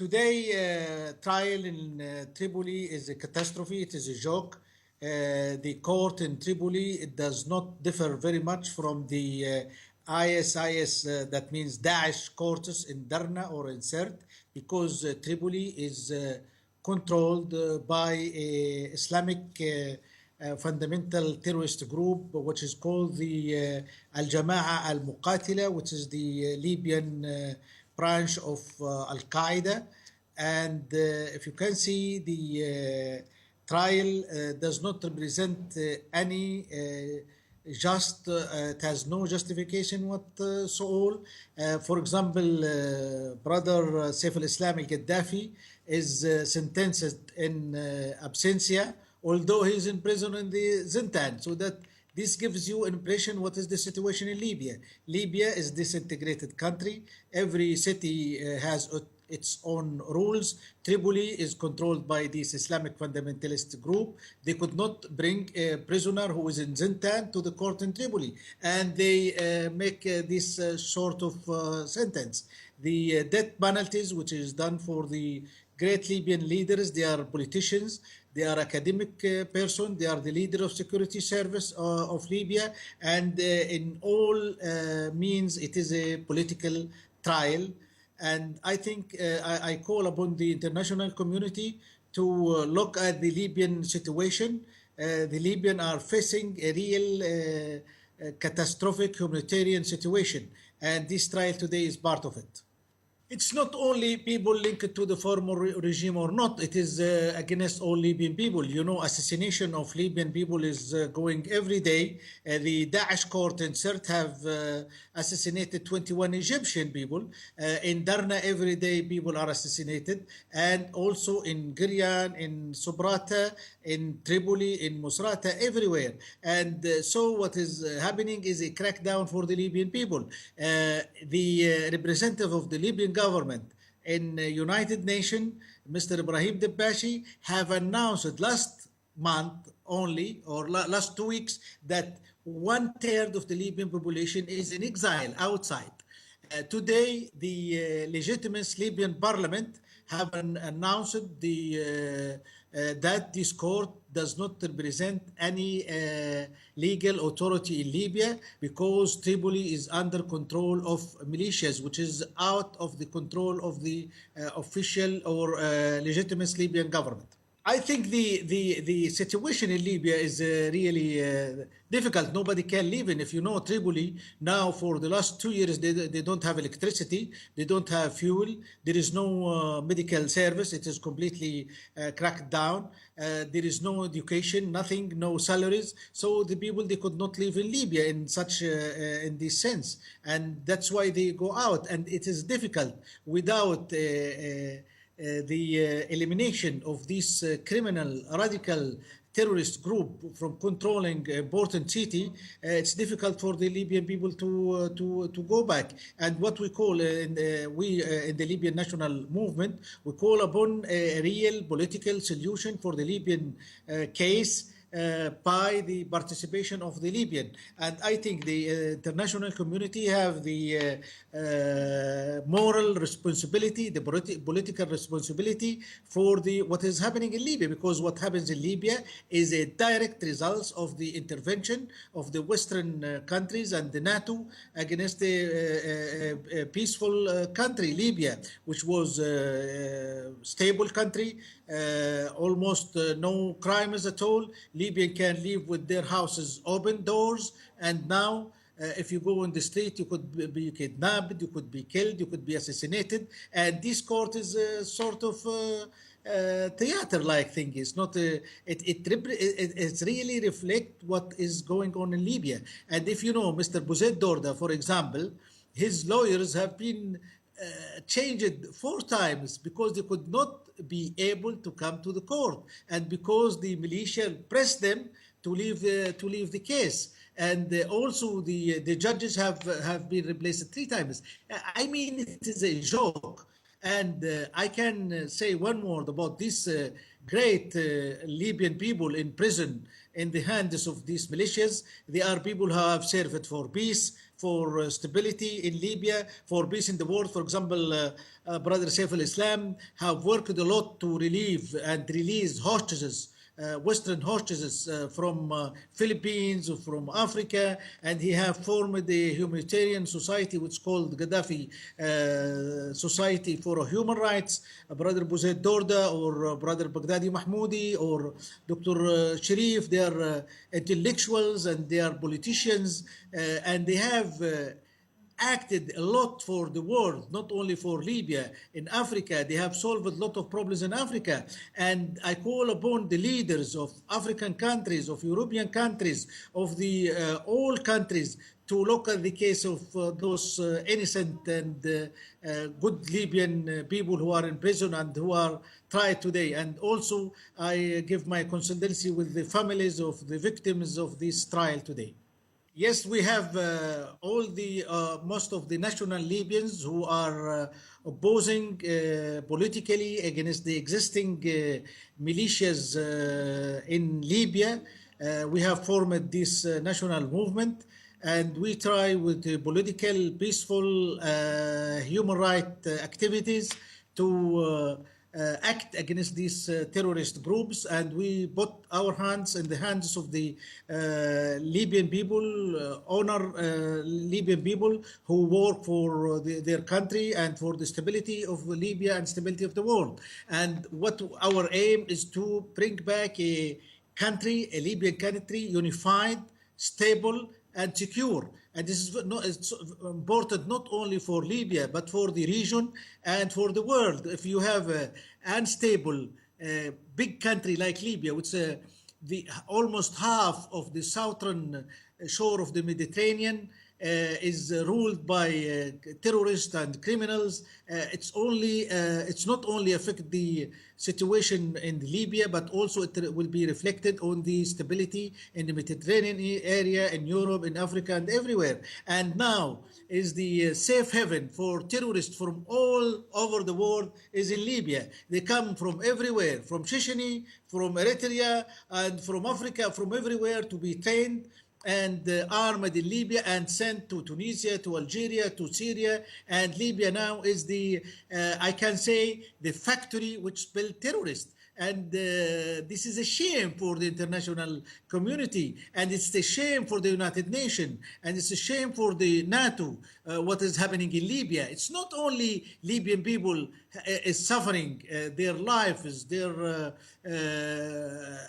Today, trial in Tripoli is a catastrophe. It is a joke. The court in Tripoli, it does not differ very much from the ISIS, that means Daesh courts in Darna or in Sirte, because Tripoli is controlled by a Islamic fundamental terrorist group, which is called the Al-Jama'a Al-Muqatila, which is the Libyan branch of Al Qaeda. And if you can see, the trial does not represent any it has no justification whatsoever. For example, brother Saif al-Islam al-Gaddafi is sentenced in absentia, although he is in prison in the Zintan. So that this gives you an impression what is the situation in Libya. Libya is disintegrated country. Every city has its own rules. Tripoli is controlled by this Islamic fundamentalist group. They could not bring a prisoner who is in Zintan to the court in Tripoli, and they make this sort of sentence. The death penalties, which is done for the great Libyan leaders, they are politicians, they are academic person, they are the leader of security service of Libya, and in all means it is a political trial. And I think I call upon the international community to look at the Libyan situation. The Libyan are facing a real catastrophic humanitarian situation, and this trial today is part of it. It's not only people linked to the former regime or not, it is against all Libyan people. You know, assassination of Libyan people is going every day. The Daesh court in Sirte have assassinated 21 Egyptian people. In Darna, every day people are assassinated. And also in Giryan, in Sobrata, in Tripoli, in Musrata, everywhere. And so what is happening is a crackdown for the Libyan people. The representative of the Libyan government in United Nations, Mr. Ibrahim Debashi, have announced last month only, or last 2 weeks, that 1/3 of the Libyan population is in exile outside. Today, the legitimate Libyan parliament have announced that this court does not represent any legal authority in Libya, because Tripoli is under control of militias, which is out of the control of the official or legitimate Libyan government. I think the situation in Libya is really difficult. Nobody can live in. If you know Tripoli, now for the last 2 years, they don't have electricity, they don't have fuel, there is no medical service, it is completely cracked down, there is no education, nothing, no salaries. So the people, they could not live in Libya in such, in this sense. And that's why they go out. And it is difficult without the elimination of this criminal radical terrorist group from controlling important city. It's difficult for the Libyan people to go back. And what we call in the Libyan national movement, we call upon a real political solution for the Libyan case, by the participation of the Libyan. And I think the international community have the moral responsibility, the political responsibility for what is happening in Libya, because what happens in Libya is a direct result of the intervention of the Western countries and the NATO against a peaceful country, Libya, which was a stable country, almost no crimes at all. Libyan can live with their houses open doors, and now if you go on the street, you could be kidnapped, you could be killed, you could be assassinated. And this court is a sort of theater-like thing. It's not it really reflect what is going on in Libya. And if you know Mr. Bouzid Dorda, for example, his lawyers have been changed 4 times because they could not be able to come to the court, and because the militia pressed them to leave the case. And also the judges have been replaced 3 times. I mean, it is a joke. And I can say one word about these great Libyan people in prison in the hands of these militias. They are people who have served for peace, for stability in Libya, for peace in the world. For example, Brother Saif al-Islam have worked a lot to relieve and release hostages, Western hostages from Philippines, from Africa, and he have formed the humanitarian society which is called Gaddafi Society for Human Rights. Brother Buzaid Dorda or Brother Baghdadi Mahmoudi or Dr. Sharif, they are intellectuals and they are politicians, and they have acted a lot for the world, not only for Libya. In Africa, they have solved a lot of problems in Africa. And I call upon the leaders of African countries, of European countries, of the all countries to look at the case of those innocent and good Libyan people who are in prison and who are tried today. And also, I give my condolences with the families of the victims of this trial today. Yes, we have all the most of the national Libyans who are opposing politically against the existing militias in Libya. We have formed this national movement, and we try with the political, peaceful, human rights activities to act against these terrorist groups, and we put our hands in the hands of the Libyan people, honor Libyan people who work for their country and for the stability of Libya and stability of the world. And what our aim is to bring back a country, a Libyan country, unified, stable, and secure. And this is it's important not only for Libya, but for the region and for the world. If you have an unstable, big country like Libya, which the almost half of the southern shore of the Mediterranean is ruled by terrorists and criminals. It's not only affect the situation in Libya, but also it will be reflected on the stability in the Mediterranean area, in Europe, in Africa, and everywhere. And now is the safe haven for terrorists from all over the world is in Libya. They come from everywhere, from Chechnya, from Eritrea, and from Africa, from everywhere to be trained and armed in Libya and sent to Tunisia, to Algeria, to Syria. And Libya now is the, I can say, the factory which built terrorists. And this is a shame for the international community, and it's a shame for the United Nations, and it's a shame for the NATO, what is happening in Libya. It's not only Libyan people is suffering, their lives, their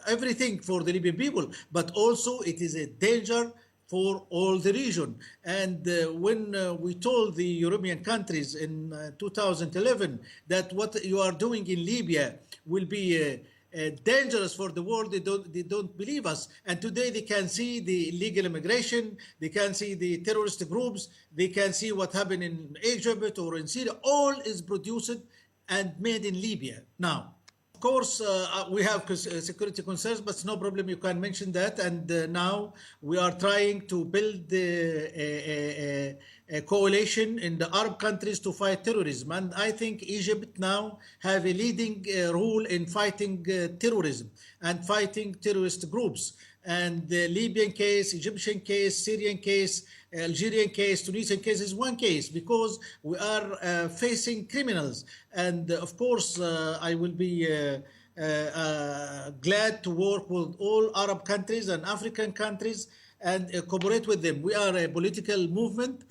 everything for the Libyan people, but also it is a danger for all the region. And when we told the European countries in 2011 that what you are doing in Libya will be dangerous for the world, they don't believe us. And today they can see the illegal immigration, they can see the terrorist groups, they can see what happened in Egypt or in Syria. All is produced and made in Libya now. Of course, we have security concerns, but no problem. You can mention that. And now we are trying to build a coalition in the Arab countries to fight terrorism. And I think Egypt now have a leading role in fighting terrorism and fighting terrorist groups. And the Libyan case, Egyptian case, Syrian case, Algerian case, Tunisian case is one case because we are facing criminals. And of course, I will be glad to work with all Arab countries and African countries and cooperate with them. We are a political movement.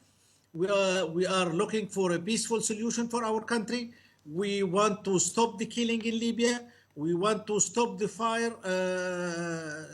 We are looking for a peaceful solution for our country. We want to stop the killing in Libya. We want to stop the fire,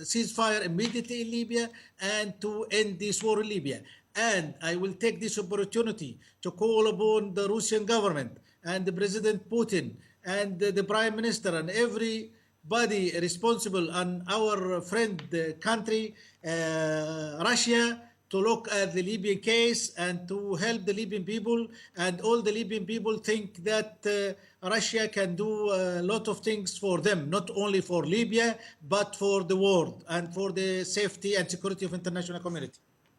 ceasefire immediately in Libya, and to end this war in Libya. And I will take this opportunity to call upon the Russian government and the President Putin and the Prime Minister and everybody responsible and our friend country, Russia, to look at the Libyan case and to help the Libyan people. And all the Libyan people think that Russia can do a lot of things for them, not only for Libya, but for the world and for the safety and security of international community.